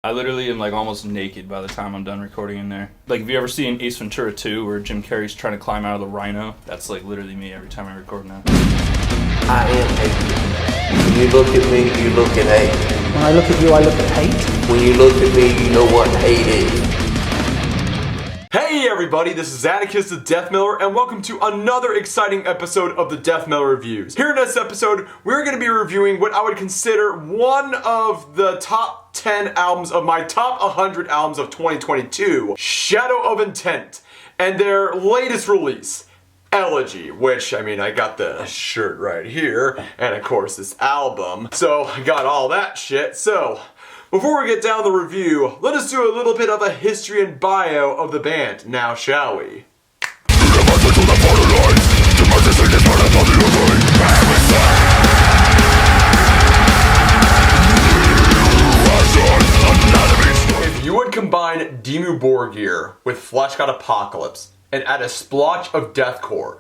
I literally am like almost naked by the time I'm done recording in there. Like, have you ever seen Ace Ventura 2 where Jim Carrey's trying to climb out of the rhino? That's like literally me every time I record now. I am hate. When you look at me, you look at hate. When I look at you, I look at hate. When you look at me, you know what hate is. Hey everybody, this is Atticus the TheDeathMetaller, and welcome to another exciting episode of the TheDeathMetaller Reviews. Here in this episode, we're going to be reviewing what I would consider one of the top 10 albums of my top 100 albums of 2022, Shadow of Intent, and their latest release, Elegy, which, I mean, I got the shirt right here, and of course this album, so I got all that shit. So before we get down the review, let us do a little bit of a history and bio of the band, now shall we? If you would combine Dimmu Borgir with Flesh God Apocalypse and add a splotch of deathcore,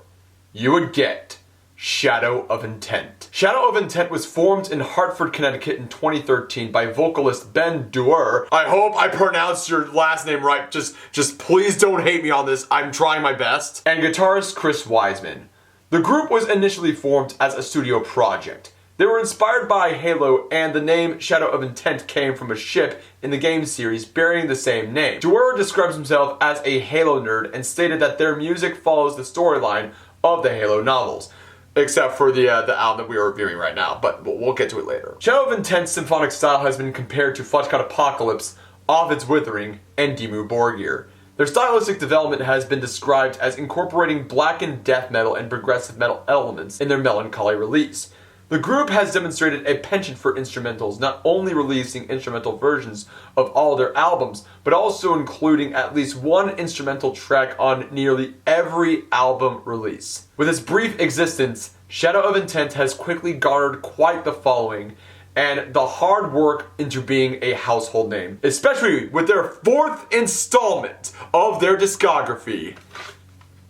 you would get Shadow of Intent. Shadow of Intent was formed in Hartford, Connecticut in 2013 by vocalist Ben Duerr. I hope I pronounced your last name right. Just please don't hate me on this. I'm trying my best. And guitarist Chris Wiseman. The group was initially formed as a studio project. They were inspired by Halo, and the name Shadow of Intent came from a ship in the game series bearing the same name. Duerr describes himself as a Halo nerd and stated that their music follows the storyline of the Halo novels. Except for the album that we are reviewing right now, but we'll get to it later. Shadow of Intent's symphonic style has been compared to Flesh God Apocalypse, Ovid's Withering, and Dimmu Borgir. Their stylistic development has been described as incorporating blackened death metal and progressive metal elements in their melancholy release. The group has demonstrated a penchant for instrumentals, not only releasing instrumental versions of all their albums, but also including at least one instrumental track on nearly every album release. With its brief existence, Shadow of Intent has quickly garnered quite the following, and the hard work into being a household name, especially with their fourth installment of their discography,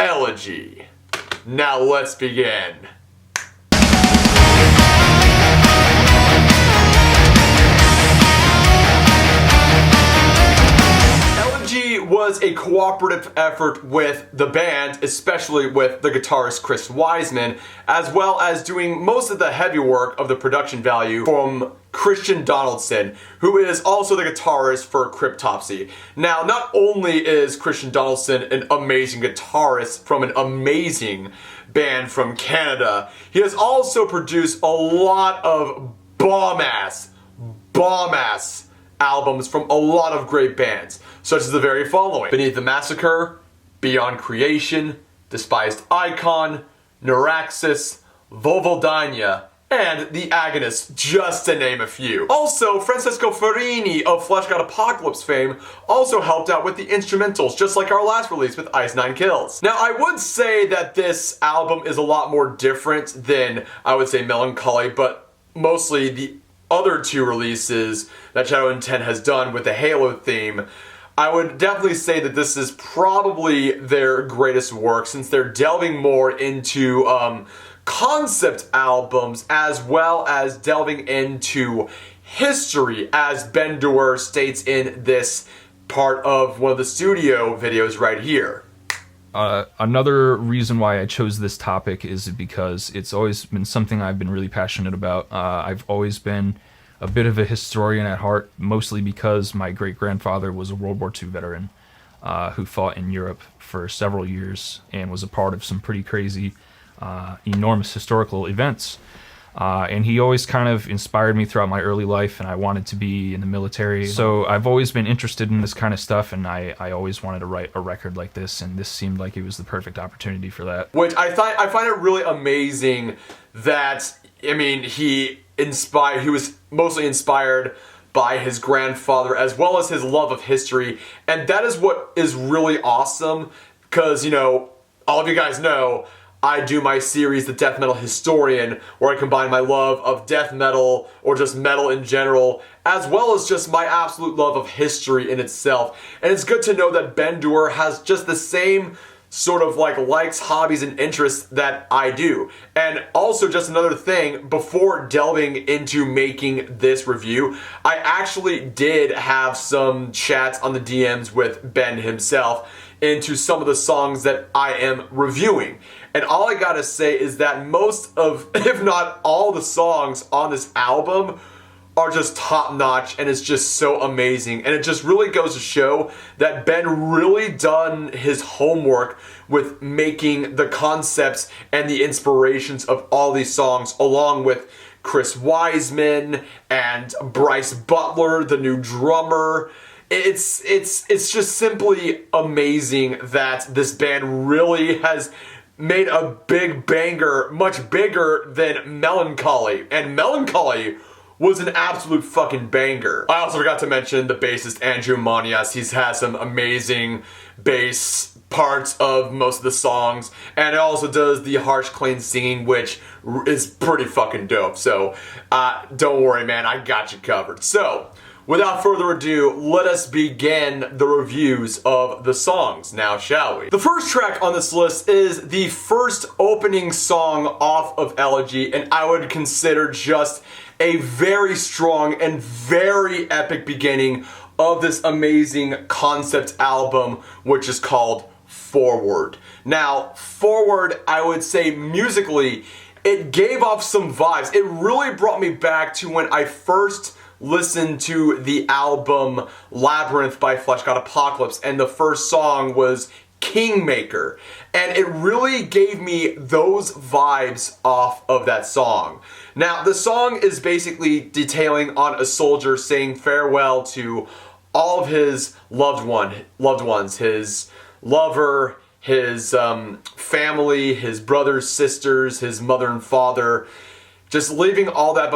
Elegy. Now let's begin. Elegy was a cooperative effort with the band, especially with the guitarist Chris Wiseman, as well as doing most of the heavy work of the production value from Christian Donaldson, who is also the guitarist for Cryptopsy. Now, not only is Christian Donaldson an amazing guitarist from an amazing band from Canada, he has also produced a lot of bomb-ass albums from a lot of great bands, such as the very following: Beneath the Massacre, Beyond Creation, Despised Icon, Neuraxis, Vovodynia, and The Agonists, just to name a few. Also, Francesco Farini of Flesh God Apocalypse fame also helped out with the instrumentals, just like our last release with Ice Nine Kills. Now, I would say that this album is a lot more different than, I would say, Melancholy, but mostly the other two releases that Shadow of Intent has done with the Halo theme. I would definitely say that this is probably their greatest work, since they're delving more into concept albums as well as delving into history, as Ben Duerr states in this part of one of the studio videos right here. Another reason why I chose this topic is because it's always been something I've been really passionate about. I've always been a bit of a historian at heart, mostly because my great-grandfather was a World War II veteran who fought in Europe for several years and was a part of some pretty crazy, enormous historical events. And he always kind of inspired me throughout my early life, and I wanted to be in the military. So I've always been interested in this kind of stuff, and I always wanted to write a record like this, and this seemed like it was the perfect opportunity for that. Which I find it really amazing that, I mean, he was mostly inspired by his grandfather as well as his love of history, and that is what is really awesome, because, you know, all of you guys know I do my series, The Death Metal Historian, where I combine my love of death metal, or just metal in general, as well as just my absolute love of history in itself. And it's good to know that Ben Duerr has just the same sort of like likes, hobbies, and interests that I do. And also, just another thing, before delving into making this review, I actually did have some chats on the DMs with Ben himself into some of the songs that I am reviewing. And all I gotta say is that most of, if not all the songs on this album are just top notch, and it's just so amazing. And it just really goes to show that Ben really done his homework with making the concepts and the inspirations of all these songs, along with Chris Wiseman and Bryce Butler, the new drummer. It's just simply amazing that this band really has made a big banger, much bigger than Melancholy. And Melancholy was an absolute fucking banger. I also forgot to mention the bassist Andrew Monias. He's had some amazing bass parts of most of the songs, and it also does the harsh, clean singing, which is pretty fucking dope. So don't worry, man, I got you covered. So without further ado, let us begin the reviews of the songs now, shall we? The first track on this list is the first opening song off of Elegy, and I would consider just a very strong and very epic beginning of this amazing concept album, which is called Forward. Now, Forward, I would say musically, it gave off some vibes. It really brought me back to when I first listened to the album Labyrinth by Flesh God Apocalypse, and the first song was Kingmaker, and it really gave me those vibes off of that song. Now, the song is basically detailing on a soldier saying farewell to all of his loved ones, his lover, his family, his brothers, sisters, his mother and father, just leaving all that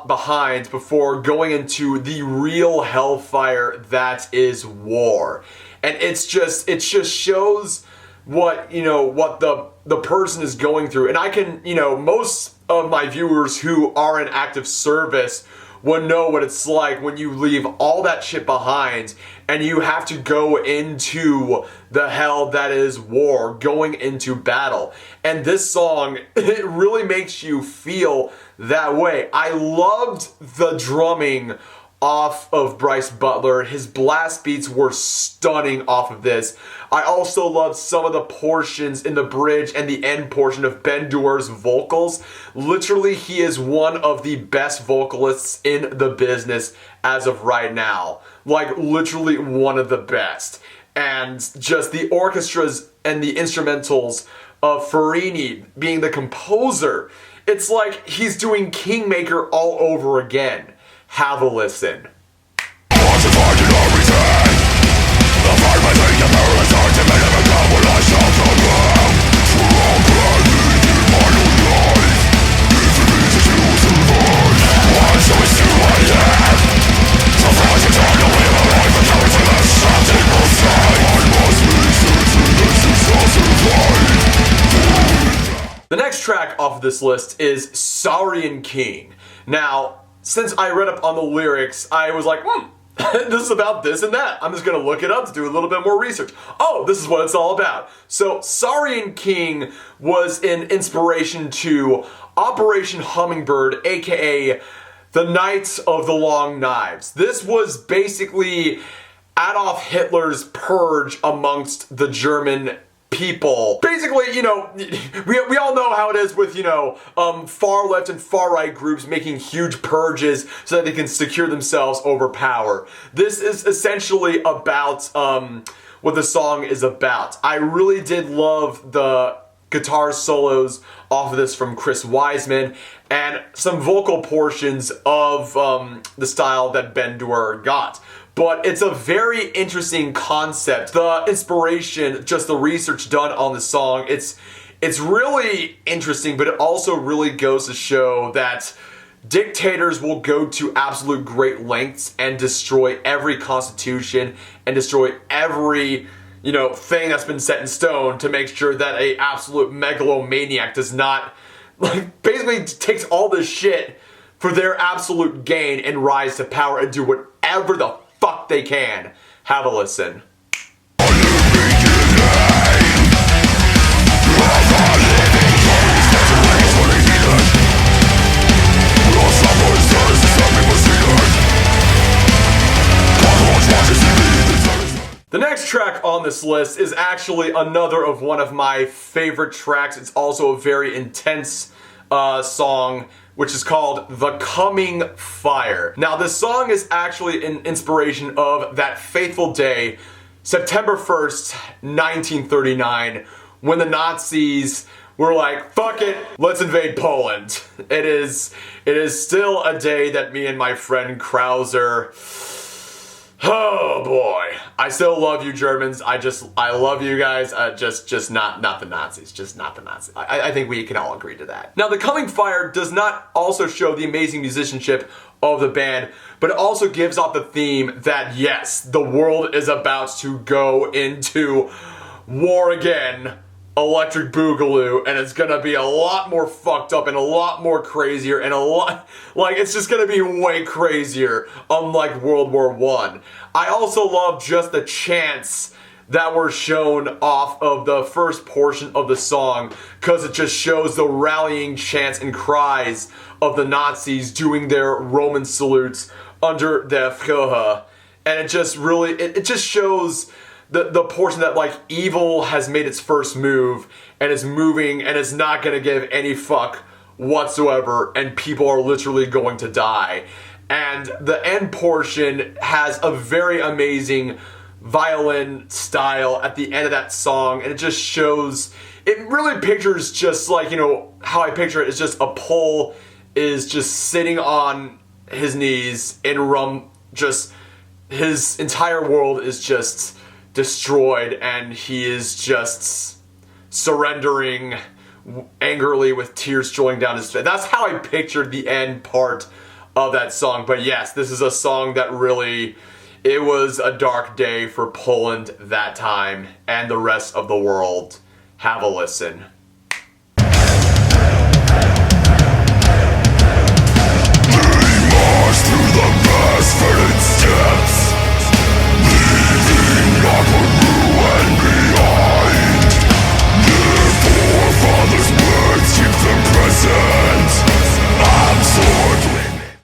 behind before going into the real hellfire that is war. And it just shows what, what the person is going through. And I can, most of my viewers who are in active service would know what it's like when you leave all that shit behind and you have to go into the hell that is war, going into battle. And this song, it really makes you feel that way. I loved the drumming off of Bryce Butler. His blast beats were stunning off of this. I also loved some of the portions in the bridge and the end portion of Ben Duer's vocals. Literally, he is one of the best vocalists in the business as of right now. Like, literally one of the best. And just the orchestras and the instrumentals of Farini being the composer. It's like he's doing Kingmaker all over again. Have a listen. The next track off of this list is Saurian King. Now, since I read up on the lyrics, I was like, this is about this and that. I'm just gonna look it up to do a little bit more research. Oh, this is what it's all about. So, Saurian King was an inspiration to Operation Hummingbird, aka the Knights of the Long Knives. This was basically Adolf Hitler's purge amongst the German people. Basically, we all know how it is with, far left and far right groups making huge purges so that they can secure themselves over power. This is essentially about what the song is about. I really did love the guitar solos off of this from Chris Wiseman and some vocal portions of the style that Ben Duer got. But it's a very interesting concept. The inspiration, just the research done on the song, it's really interesting, but it also really goes to show that dictators will go to absolute great lengths and destroy every constitution and destroy every, thing that's been set in stone to make sure that a absolute megalomaniac does not, basically takes all this shit for their absolute gain and rise to power and do whatever the fuck they can. Have a listen. The next track on this list is actually another of one of my favorite tracks. It's also a very intense song, which is called The Coming Fire. Now, this song is actually an inspiration of that fateful day, September 1st, 1939, when the Nazis were like, fuck it, let's invade Poland. It is still a day that me and my friend Krauser, oh boy, I still love you Germans. I love you guys. Just not the Nazis. Just not the Nazis. I think we can all agree to that. Now, The Coming Fire does not also show the amazing musicianship of the band, but it also gives off the theme that yes, the world is about to go into war again. Electric Boogaloo, and it's gonna be a lot more fucked up and a lot more crazier and a lot, like, it's just gonna be way crazier, unlike World War I. I also love just the chants that were shown off of the first portion of the song, because it just shows the rallying chants and cries of the Nazis doing their Roman salutes under the Führer, and it just really, it just shows the portion that, like, evil has made its first move and is moving and is not gonna give any fuck whatsoever, and people are literally going to die. And the end portion has a very amazing violin style at the end of that song, and it just shows, it really pictures just like, you know, how I picture it is just a Pole is just sitting on his knees in just his entire world is just destroyed, and he is just surrendering angrily with tears strolling down his face. That's how I pictured the end part of that song. But yes, this is a song that really, it was a dark day for Poland that time and the rest of the world. Have a listen.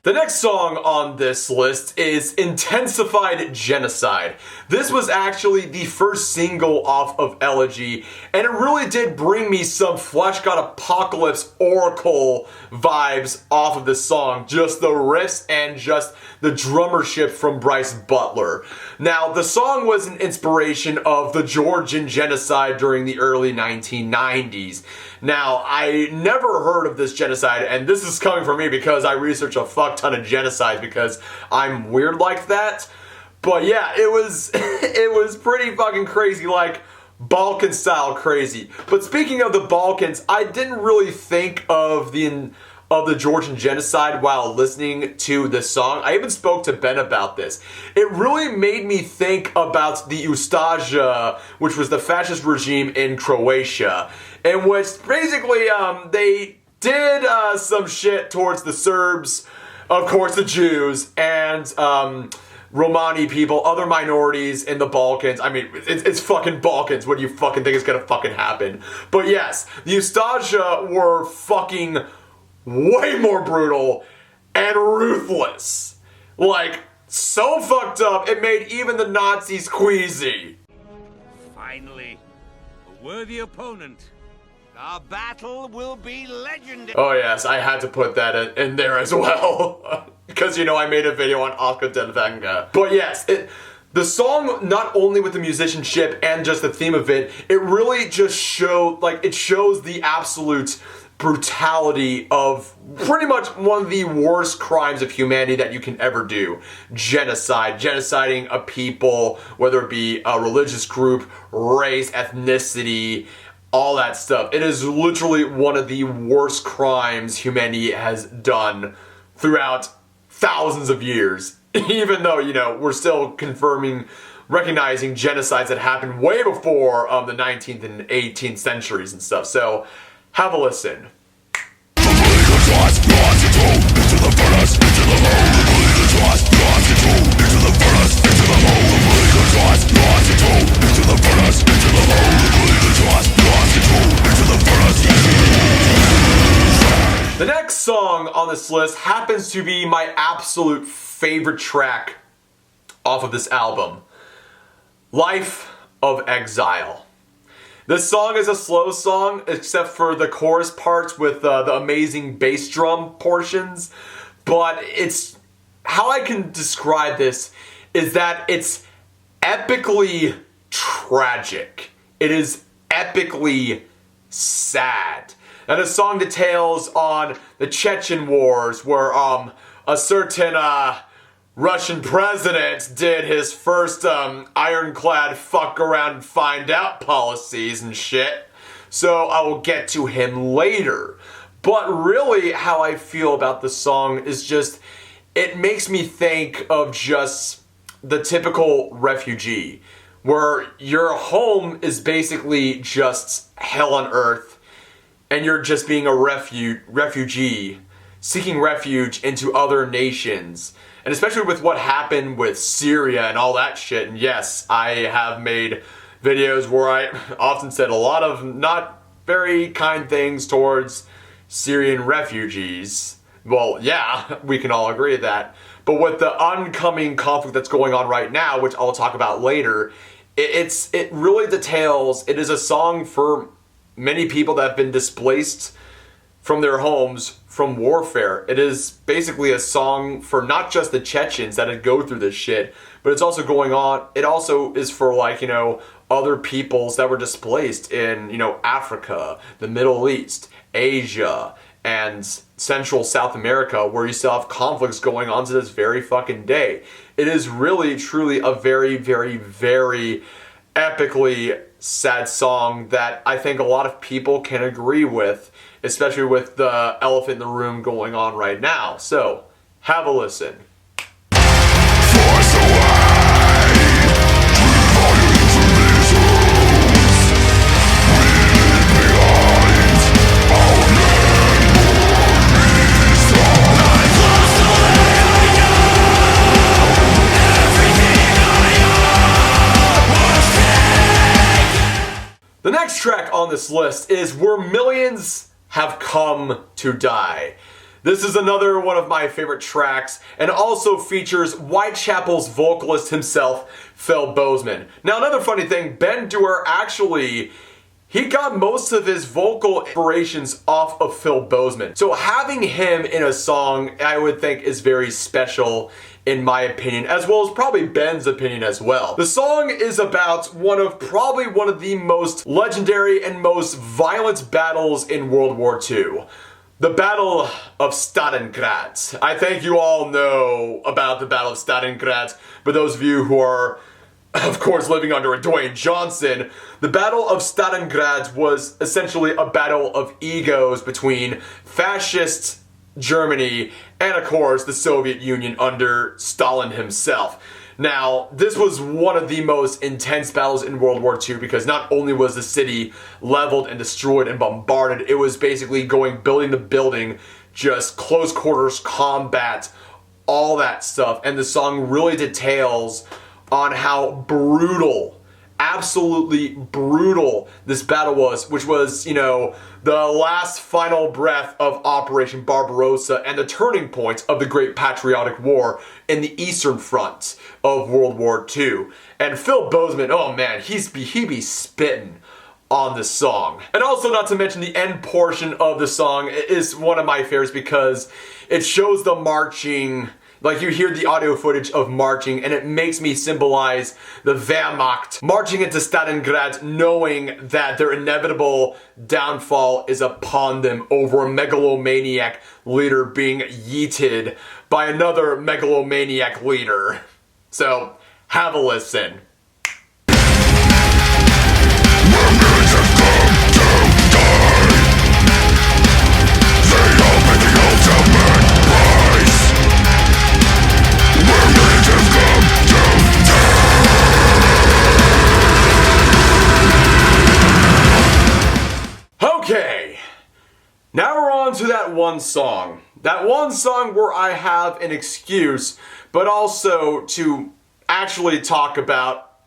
The next song on this list is Intensified Genocide. This was actually the first single off of Elegy, and it really did bring me some Flesh God Apocalypse Oracle vibes off of this song. Just the riffs and just the drummership from Bryce Butler. Now, the song was an inspiration of the Georgian genocide during the early 1990s. Now, I never heard of this genocide, and this is coming from me because I research a fuck ton of genocides because I'm weird like that. But yeah, it was it was pretty fucking crazy, like Balkan style crazy. But speaking of the Balkans, I didn't really think of the Georgian genocide while listening to this song. I even spoke to Ben about this. It really made me think about the Ustaša, which was the fascist regime in Croatia, in which basically they did some shit towards the Serbs, of course the Jews, and Romani people, other minorities in the Balkans. I mean, it's fucking Balkans. What do you fucking think is gonna fucking happen? But yes, the Ustaša were fucking way more brutal and ruthless. Like, so fucked up, it made even the Nazis queasy. Finally, a worthy opponent. Our battle will be legendary. Oh yes, I had to put that in there as well. Because, you know, I made a video on Oscar del Venga. But yes, the song, not only with the musicianship and just the theme of it, it really just it shows the absolute brutality of pretty much one of the worst crimes of humanity that you can ever do. Genocide. Genociding a people, whether it be a religious group, race, ethnicity, all that stuff. It is literally one of the worst crimes humanity has done throughout thousands of years. Even though, you know, we're still recognizing genocides that happened way before the 19th and 18th centuries and stuff. So, have a listen. The next song on this list happens to be my absolute favorite track off of this album. Life of Exile. This song is a slow song, except for the chorus parts with the amazing bass drum portions. But it's, how I can describe this is that it's epically tragic. It is epically sad. Now this song details on the Chechen wars where a certain Russian president did his first ironclad fuck around and find out policies and shit. So I will get to him later. But really how I feel about the song is just, it makes me think of just the typical refugee, where your home is basically just hell on earth, and you're just being a refugee, seeking refuge into other nations. And especially with what happened with Syria and all that shit, and yes, I have made videos where I often said a lot of not very kind things towards Syrian refugees. Well, yeah, we can all agree with that. But with the oncoming conflict that's going on right now, which I'll talk about later, it really details, it is a song for many people that have been displaced from their homes from warfare. It is basically a song for not just the Chechens that had go through this shit, but it's also going on, it also is for like, you know, other peoples that were displaced in, you know, Africa, the Middle East, Asia, and Central South America, where you still have conflicts going on to this very fucking day. It is really, truly a very, very, very epically sad song that I think a lot of people can agree with, especially with the elephant in the room going on right now. So, have a listen. The next track on this list is Where Millions Have Come to Die. This is another one of my favorite tracks, and also features Whitechapel's vocalist himself, Phil Bozeman. Now another funny thing, Ben Dewar actually, he got most of his vocal inspirations off of Phil Bozeman. So having him in a song, I would think is very special in my opinion, as well as probably Ben's opinion as well. The song is about probably one of the most legendary and most violent battles in World War II. The Battle of Stalingrad. I think you all know about the Battle of Stalingrad, but those of you who are, of course, living under a Dwayne Johnson, the Battle of Stalingrad was essentially a battle of egos between fascist Germany and, of course, the Soviet Union under Stalin himself. Now, this was one of the most intense battles in World War II because not only was the city leveled and destroyed and bombarded, it was basically going building to building, just close quarters combat, all that stuff. And the song really details on how brutal, absolutely brutal this battle was, which was, you know, the last final breath of Operation Barbarossa and the turning point of the Great Patriotic War in the Eastern Front of World War II. And Phil Bozeman, oh man, he be spitting on this song. And also, not to mention, the end portion of the song is one of my favorites because it shows the marching. Like, you hear the audio footage of marching, and it makes me symbolize the Wehrmacht marching into Stalingrad, knowing that their inevitable downfall is upon them over a megalomaniac leader being yeeted by another megalomaniac leader. So, have a listen. Okay, now we're on to that one song. That one song where I have an excuse, but also to actually talk about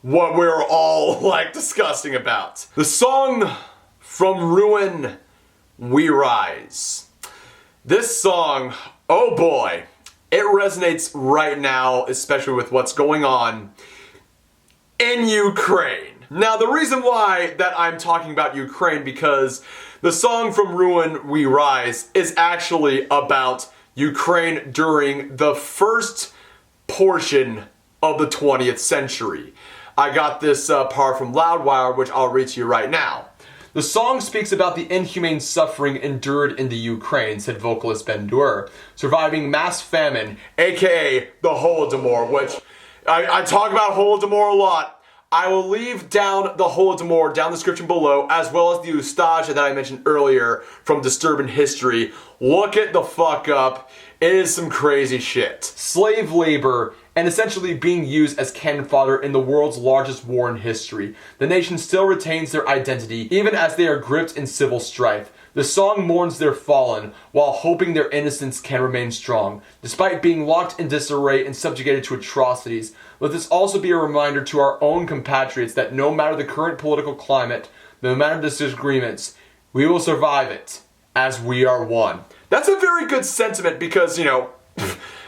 what we're all, like, discussing about. The song From Ruin We Rise. This song, oh boy, it resonates right now, especially with what's going on in Ukraine. Now, the reason why that I'm talking about Ukraine, because the song From Ruin We Rise is actually about Ukraine during the first portion of the 20th century. I got this part from Loudwire, which I'll read to you right now. The song speaks about the inhumane suffering endured in the Ukraine, said vocalist Ben Dur, surviving mass famine, aka the Holodomor, which I talk about Holodomor a lot. I will leave down the Holodomor down the description below, as well as the Ustaja that I mentioned earlier from Disturbing History. Look it the fuck up. It is some crazy shit. Slave labor and essentially being used as cannon fodder in the world's largest war in history. The nation still retains their identity, even as they are gripped in civil strife. The song mourns their fallen, while hoping their innocence can remain strong. Despite being locked in disarray and subjugated to atrocities, let this also be a reminder to our own compatriots that no matter the current political climate, no matter the disagreements, we will survive it, as we are one. That's a very good sentiment because, you know,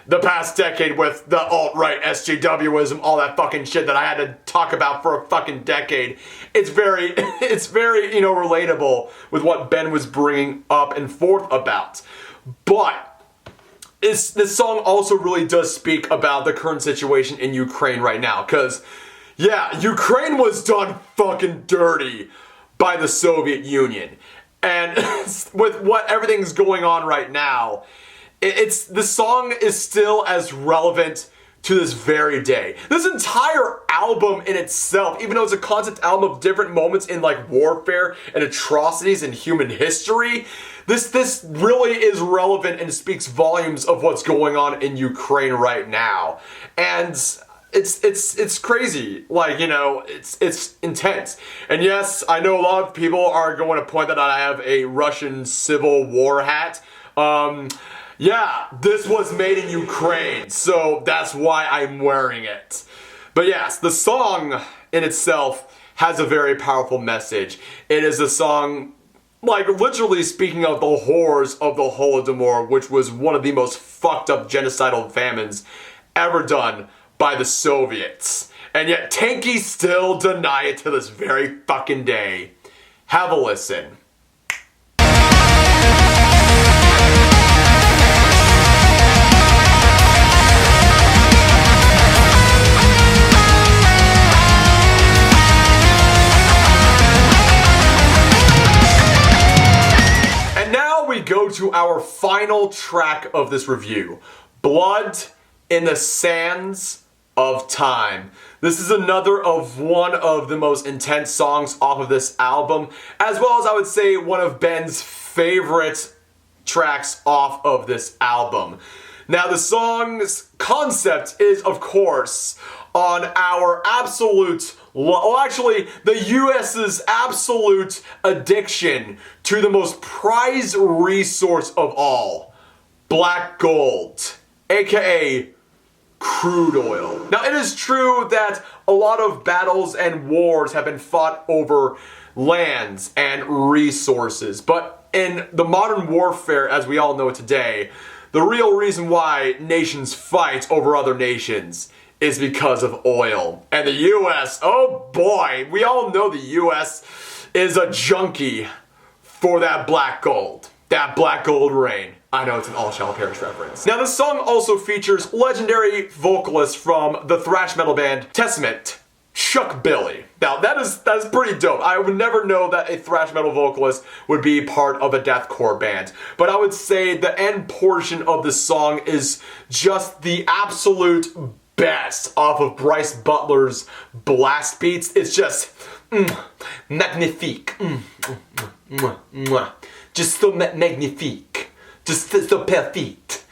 the past decade with the alt-right SJWism, all that fucking shit that I had to talk about for a fucking decade. It's very, you know, relatable with what Ben was bringing up and forth about. But this song also really does speak about the current situation in Ukraine right now. Because, yeah, Ukraine was done fucking dirty by the Soviet Union. And with what everything's going on right now, the song is still as relevant to this very day. This entire album in itself, even though it's a concept album of different moments in like warfare and atrocities in human history, this really is relevant and speaks volumes of what's going on in Ukraine right now. And it's crazy. Like, you know, it's intense. And yes, I know a lot of people are going to point that out. I have a Russian Civil War hat. Yeah, this was made in Ukraine, so that's why I'm wearing it. But yes, the song in itself has a very powerful message. It is a song, like, literally speaking of the horrors of the Holodomor, which was one of the most fucked up genocidal famines ever done by the Soviets. And yet tankies still deny it to this very fucking day. Have a listen. Go to our final track of this review, Blood in the Sands of Time. This is another of one of the most intense songs off of this album, as well as I would say one of Ben's favorite tracks off of this album. Now the song's concept is, of course, on our absolute, well, actually, the US's absolute addiction to the most prized resource of all, black gold, aka crude oil. Now, it is true that a lot of battles and wars have been fought over lands and resources, but in the modern warfare, as we all know it today, the real reason why nations fight over other nations is because of oil. And the US, oh boy, we all know the US is a junkie for that black gold. That black gold rain. I know it's an all shall perish reference. Now this song also features legendary vocalist from the thrash metal band Testament, Chuck Billy. Now that's pretty dope. I would never know that a thrash metal vocalist would be part of a deathcore band. But I would say the end portion of the song is just the absolute best off of Bryce Butler's blast beats. It's just magnifique. Just so magnifique. Just so perfect.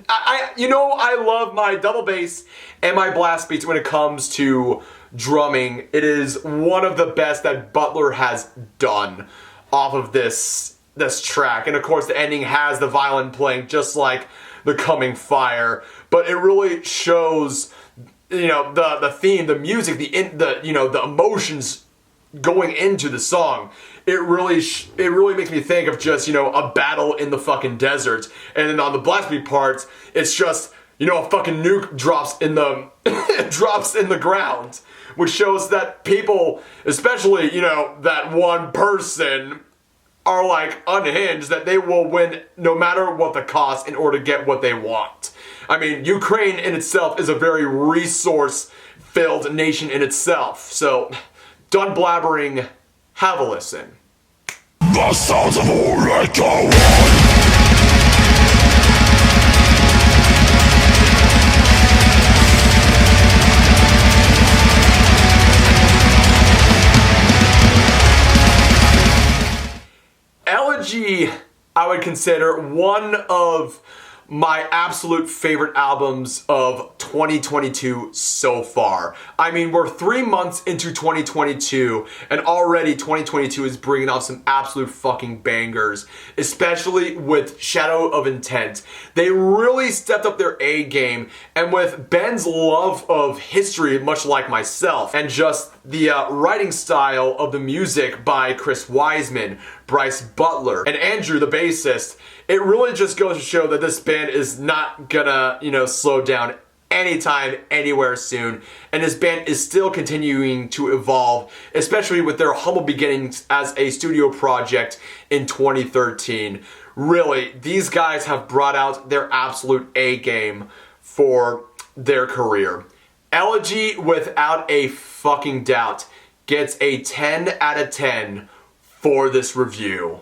I love my double bass and my blast beats when it comes to drumming. It is one of the best that Butler has done off of this track. And of course the ending has the violin playing just like The Coming Fire, but it really shows, you know, the theme, the music, the emotions going into the song. It really makes me think of just, you know, a battle in the fucking desert. And then on the blast beat parts, it's just you know, a fucking nuke drops in the drops in the ground, which shows that people, especially, you know, that one person, are like unhinged, that they will win no matter what the cost in order to get what they want. I mean, Ukraine in itself is a very resource-filled nation in itself. So, done blabbering, have a listen. The sounds of war echo. Elegy, I would consider one of my absolute favorite albums of 2022 so far. I mean, we're 3 months into 2022, and already 2022 is bringing off some absolute fucking bangers, especially with Shadow of Intent. They really stepped up their A game, and with Ben's love of history, much like myself, and just the writing style of the music by Chris Wiseman, Bryce Butler, and Andrew, the bassist, it really just goes to show that this band is not gonna, you know, slow down anytime, anywhere soon. And this band is still continuing to evolve, especially with their humble beginnings as a studio project in 2013. Really, these guys have brought out their absolute A game for their career. Elegy, without a fucking doubt, gets a 10 out of 10 for this review.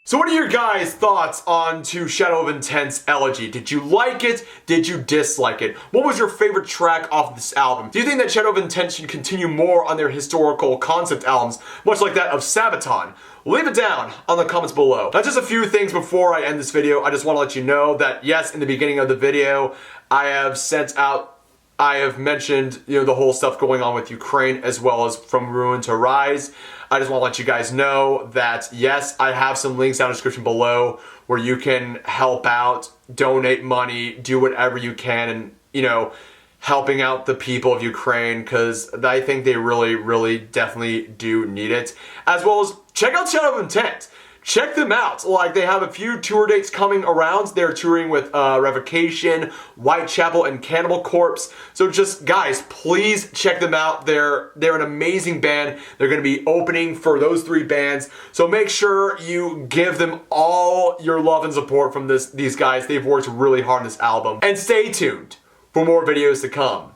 So what are your guys' thoughts on to Shadow of Intent's Elegy? Did you like it? Did you dislike it? What was your favorite track off of this album? Do you think that Shadow of Intent should continue more on their historical concept albums, much like that of Sabaton? Leave it down on the comments below. Now, just a few things before I end this video. I just want to let you know that, yes, in the beginning of the video, I have mentioned, you know, the whole stuff going on with Ukraine, as well as From Ruin to Rise. I just want to let you guys know that, yes, I have some links down in the description below where you can help out, donate money, do whatever you can, and, you know, helping out the people of Ukraine, because I think they really, really definitely do need it. As well as check out Shadow of Intent. Check them out. Like, they have a few tour dates coming around. They're touring with Revocation, Whitechapel, and Cannibal Corpse. So just, guys, please check them out. They're an amazing band. They're going to be opening for those 3 bands. So make sure you give them all your love and support from these guys. They've worked really hard on this album. And stay tuned for more videos to come.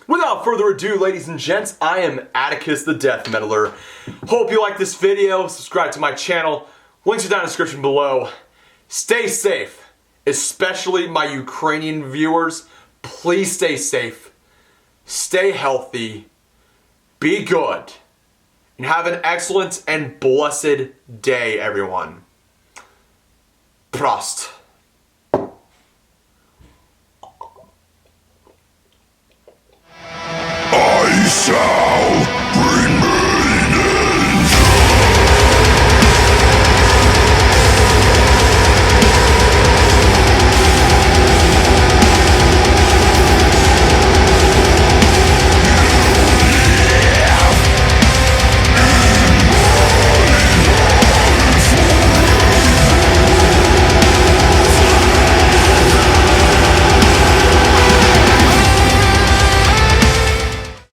Without further ado, ladies and gents, I am Atticus the Death Metaller. Hope you like this video. Subscribe to my channel. Links are down in the description below. Stay safe, especially my Ukrainian viewers. Please stay safe, stay healthy, be good, and have an excellent and blessed day, everyone. Prost. I shall